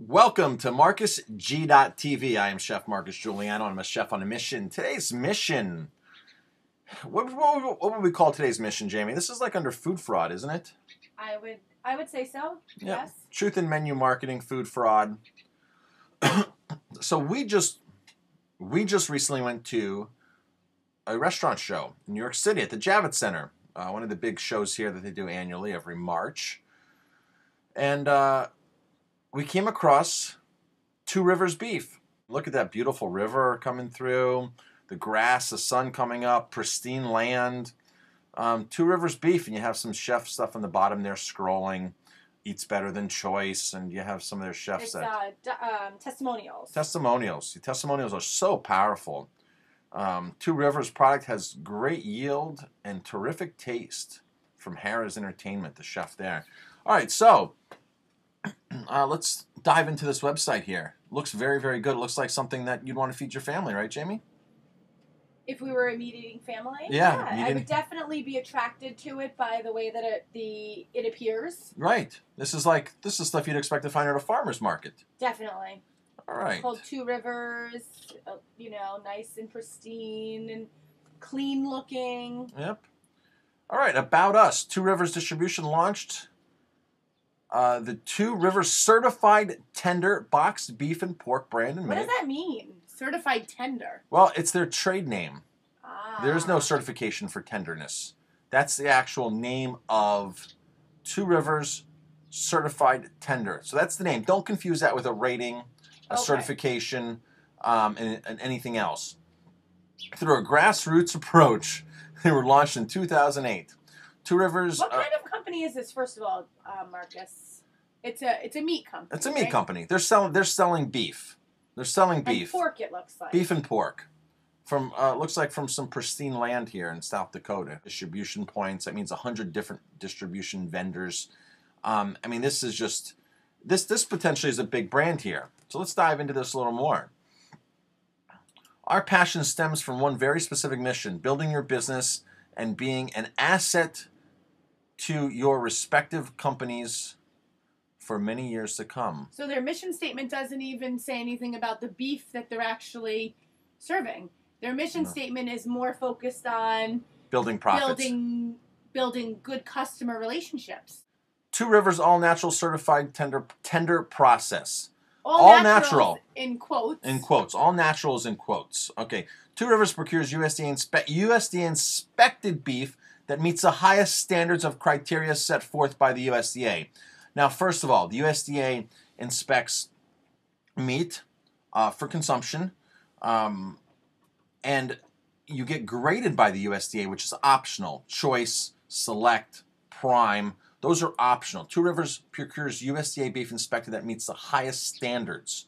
Welcome to MarcusG.tv. I am Chef Marcus Giuliano. I'm a chef on a mission. Today's mission, what would we call today's mission, Jamie? This is like under food fraud, isn't it? I would say so. Yep. Yes. Truth in menu marketing, food fraud. So we just recently went to a restaurant show in New York City at the Javits Center, one of the big shows here that they do annually every March, and we came across Two Rivers beef. Look at that beautiful river coming through, the grass, the sun coming up, pristine land. Two Rivers beef, and you have some chef stuff on the bottom there scrolling. Eats better than choice, and you have some of their chefs. It's testimonials. Testimonials. The testimonials are so powerful. Two Rivers product has great yield and terrific taste from Harrah's Entertainment, the chef there. All right, so let's dive into this website here. Looks very, very good. It looks like something that you'd want to feed your family, right, Jamie? If we were a meat-eating family, yeah, I would definitely be attracted to it by the way that it appears. Right. This is stuff you'd expect to find at a farmer's market. Definitely. All right. It's called Two Rivers. Nice and pristine and clean looking. Yep. All right. About us. Two Rivers distribution launched. The Two Rivers certified tender boxed beef and pork brand and What does that mean? Certified tender. Well, it's their trade name. Ah. There is no certification for tenderness. That's the actual name of Two Rivers certified tender. So that's the name. Don't confuse that with a rating, a certification, and anything else. Through a grassroots approach, they were launched in 2008. Two Rivers. What kind of company is this, first of all, Marcus? It's a meat company. It's a meat company. They're selling beef. They're selling beef. And pork, it looks like. Beef and pork. From looks like from some pristine land here in South Dakota. Distribution points. That means 100 different distribution vendors. I mean, this is just this potentially is a big brand here. So let's dive into this a little more. Our passion stems from one very specific mission: building your business and being an asset to your respective companies for many years to come. So their mission statement doesn't even say anything about the beef that they're actually serving. Their mission statement is more focused on building profits. Building good customer relationships. Two Rivers all natural certified tender process. All natural in quotes. In quotes. All natural is in quotes. Okay. Two Rivers procures USDA inspected beef that meets the highest standards of criteria set forth by the USDA. Now, first of all, the USDA inspects meat for consumption, and you get graded by the USDA, which is optional. Choice, select, prime, those are optional. Two Rivers procures USDA beef inspected that meets the highest standards.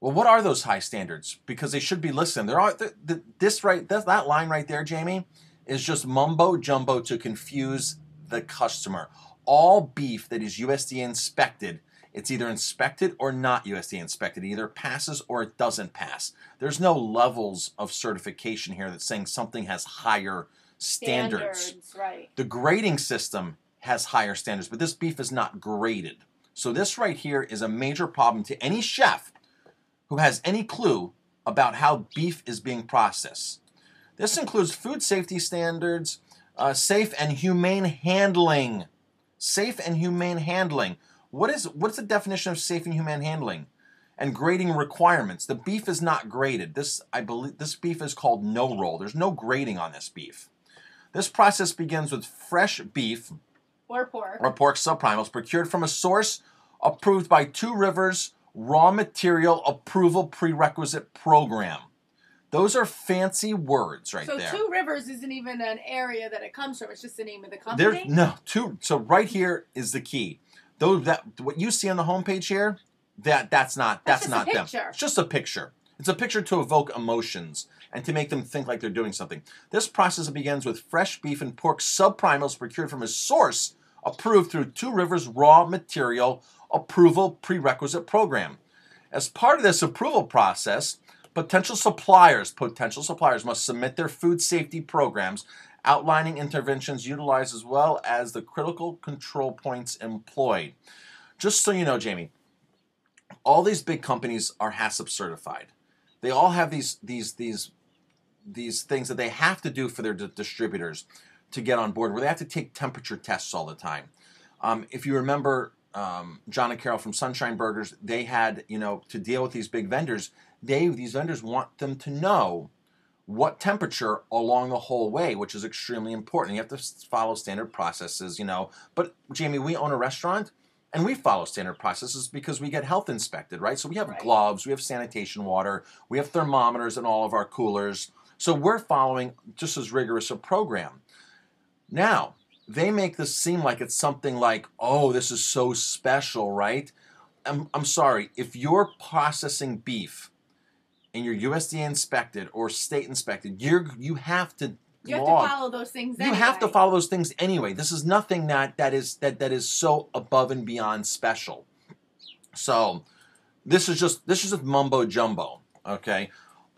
Well, what are those high standards? Because they should be listed. That line right there, Jamie, is just mumbo jumbo to confuse the customer. All beef that is USDA inspected, it's either inspected or not USDA inspected. It either passes or it doesn't pass. There's no levels of certification here that's saying something has higher standards. Right. The grading system has higher standards, but this beef is not graded. So this right here is a major problem to any chef who has any clue about how beef is being processed. This includes food safety standards, safe and humane handling. Safe and humane handling. What's the definition of safe and humane handling? And grading requirements. The beef is not graded. I believe this beef is called no roll. There's no grading on this beef. This process begins with fresh beef or pork subprimals procured from a source approved by Two Rivers Raw Material Approval Prerequisite Program. Those are fancy words right there. So Two Rivers isn't even an area that it comes from. It's just the name of the company? So right here is the key. What you see on the homepage here, that's not them. It's just a picture. It's a picture to evoke emotions and to make them think like they're doing something. This process begins with fresh beef and pork subprimals procured from a source approved through Two Rivers Raw Material Approval Prerequisite Program. As part of this approval process, potential suppliers must submit their food safety programs outlining interventions utilized as well as the critical control points employed. Just so you know, Jamie, All these big companies are HACCP certified. They all have these things that they have to do for their distributors to get on board, where they have to take temperature tests all the time. If you remember John and Carol from Sunshine Burgers, they had, to deal with these big vendors, these vendors want them to know what temperature along the whole way, which is extremely important. You have to follow standard processes, But Jamie, we own a restaurant, and we follow standard processes because we get health inspected, right? So we have gloves, we have sanitation water, we have thermometers in all of our coolers. So we're following just as rigorous a program. Now, they make this seem like it's something like, oh, this is so special, right? I'm sorry, if you're processing beef and you're USDA inspected or state inspected, you have to follow those things anyway. You have to follow those things anyway. This is nothing that is so above and beyond special. So this is just mumbo jumbo, okay?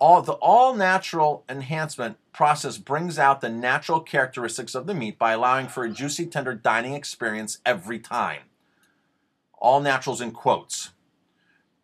The all natural enhancement process brings out the natural characteristics of the meat by allowing for a juicy, tender dining experience every time. All naturals in quotes.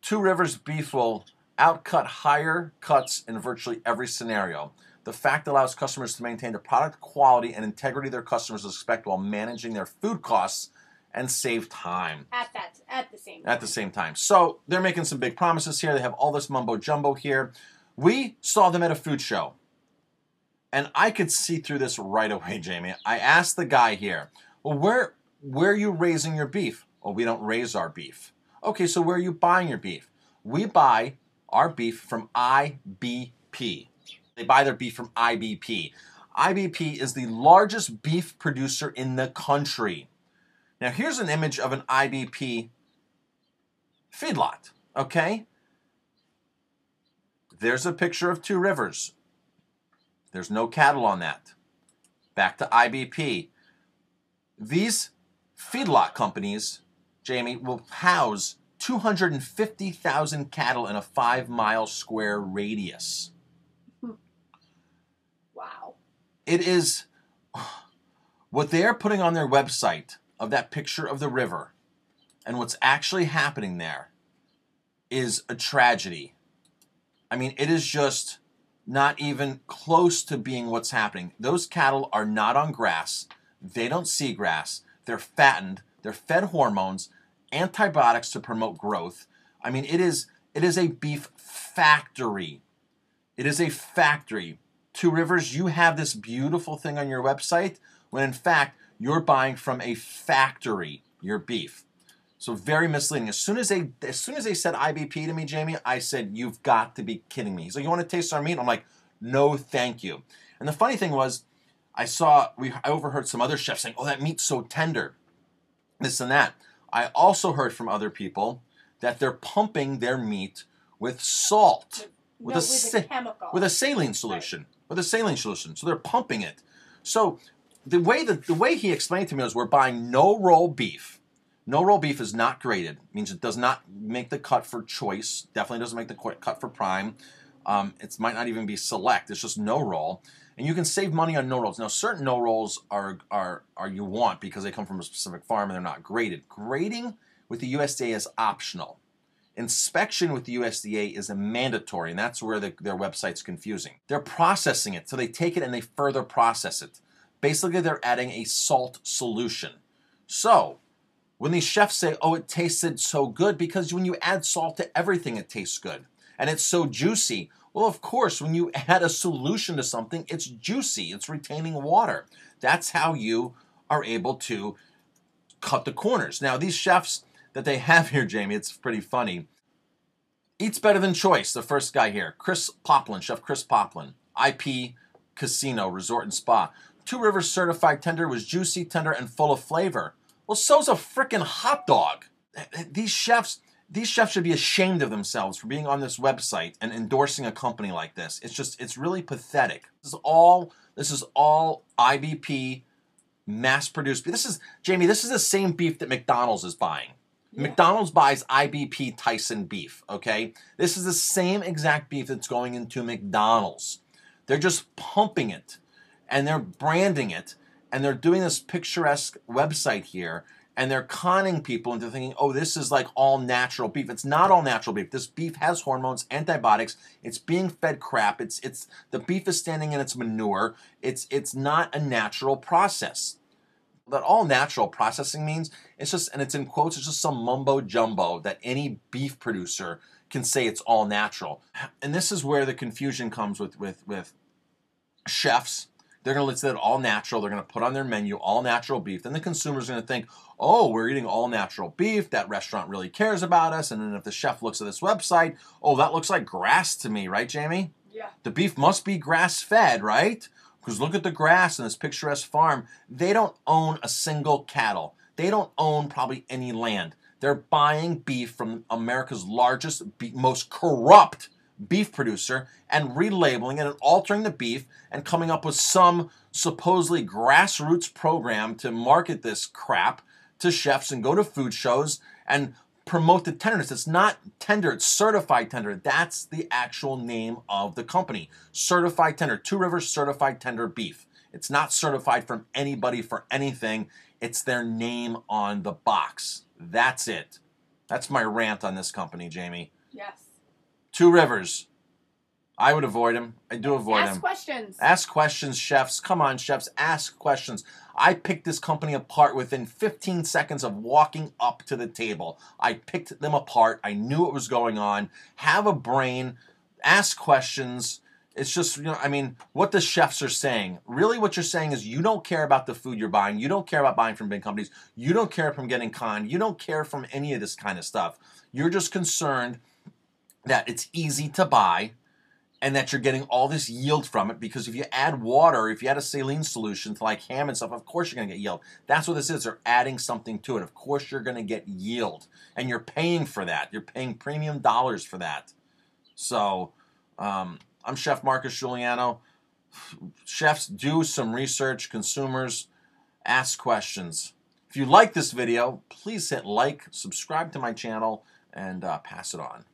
Two Rivers beef will outcut higher cuts in virtually every scenario. The fact allows customers to maintain the product quality and integrity their customers expect while managing their food costs and save time. At the same time. At the same time. So they're making some big promises here. They have all this mumbo jumbo here. We saw them at a food show, and I could see through this right away, Jamie. I asked the guy here, well, where are you raising your beef? Well, we don't raise our beef. Okay, so where are you buying your beef? We buy our beef from IBP. They buy their beef from IBP. IBP is the largest beef producer in the country. Now, here's an image of an IBP feedlot, okay? There's a picture of Two Rivers. There's no cattle on that. Back to IBP. These feedlot companies, Jamie, will house 250,000 cattle in a 5-mile square radius. Wow. It is what they are putting on their website of that picture of the river and what's actually happening there is a tragedy. I mean, it is just not even close to being what's happening. Those cattle are not on grass. They don't see grass. They're fattened. They're fed hormones, antibiotics to promote growth. I mean, it is a beef factory. It is a factory. Two Rivers, you have this beautiful thing on your website when in fact you're buying from a factory your beef. So very misleading. As soon as they said IBP to me, Jamie, I said, you've got to be kidding me. He's like, you want to taste our meat? I'm like, no, thank you. And the funny thing was, I overheard some other chefs saying, oh, that meat's so tender, this and that. I also heard from other people that they're pumping their meat with salt, with a saline solution, with a saline solution. So they're pumping it. So the way he explained to me was, we're buying no roll beef. No roll beef is not graded. It means it does not make the cut for choice. Definitely doesn't make the cut for prime. It might not even be select. It's just no roll. And you can save money on no rolls. Now, certain no rolls are you want because they come from a specific farm and they're not graded. Grading with the USDA is optional. Inspection with the USDA is a mandatory, and that's where their website's confusing. They're processing it, so they take it and they further process it. Basically, they're adding a salt solution. So when these chefs say, oh, it tasted so good, because when you add salt to everything, it tastes good. And it's so juicy. Well, of course, when you add a solution to something, it's juicy. It's retaining water. That's how you are able to cut the corners. Now, these chefs that they have here, Jamie, it's pretty funny. Eats Better Than Choice, the first guy here. Chris Poplin, Chef Chris Poplin. IP Casino, Resort and Spa. Two Rivers certified tender was juicy, tender, and full of flavor. Well, so's a frickin' hot dog. These chefs should be ashamed of themselves for being on this website and endorsing a company like this. It's really pathetic. This is all IBP, mass-produced beef. Jamie, this is the same beef that McDonald's is buying. Yeah. McDonald's buys IBP Tyson beef, okay? This is the same exact beef that's going into McDonald's. They're just pumping it, and they're branding it, and they're doing this picturesque website here, and they're conning people into thinking, oh, this is like all natural beef. It's not all natural beef. This beef has hormones, antibiotics. It's being fed crap. It's the beef is standing in its manure. It's not a natural process. That all natural processing means, it's just, and it's in quotes, it's just some mumbo jumbo that any beef producer can say it's all natural. And this is where the confusion comes with chefs. They're going to list it all natural. They're going to put on their menu all natural beef. Then the consumer's going to think, oh, we're eating all natural beef. That restaurant really cares about us. And then if the chef looks at this website, oh, that looks like grass to me, right, Jamie? Yeah. The beef must be grass-fed, right? Because look at the grass in this picturesque farm. They don't own a single cattle. They don't own probably any land. They're buying beef from America's largest, most corrupt beef producer and relabeling it and altering the beef and coming up with some supposedly grassroots program to market this crap to chefs and go to food shows and promote the tenderness. It's not tender, it's certified tender. That's the actual name of the company. Certified tender. Two Rivers Certified Tender Beef. It's not certified from anybody for anything. It's their name on the box. That's it. That's my rant on this company, Jamie. Yes. Two Rivers. I would avoid him. I do avoid him. Ask questions. Ask questions, chefs. Come on, chefs. Ask questions. I picked this company apart within 15 seconds of walking up to the table. I picked them apart. I knew what was going on. Have a brain. Ask questions. It's just, you know, I mean, what the chefs are saying. Really what you're saying is you don't care about the food you're buying. You don't care about buying from big companies. You don't care from getting conned. You don't care from any of this kind of stuff. You're just concerned that it's easy to buy and that you're getting all this yield from it, because if you add water, if you add a saline solution to like ham and stuff, of course you're going to get yield. That's what this is. They're adding something to it. Of course you're going to get yield, and you're paying for that. You're paying premium dollars for that. So I'm Chef Marcus Giuliano. Chefs, do some research. Consumers, ask questions. If you like this video, please hit like, subscribe to my channel, and pass it on.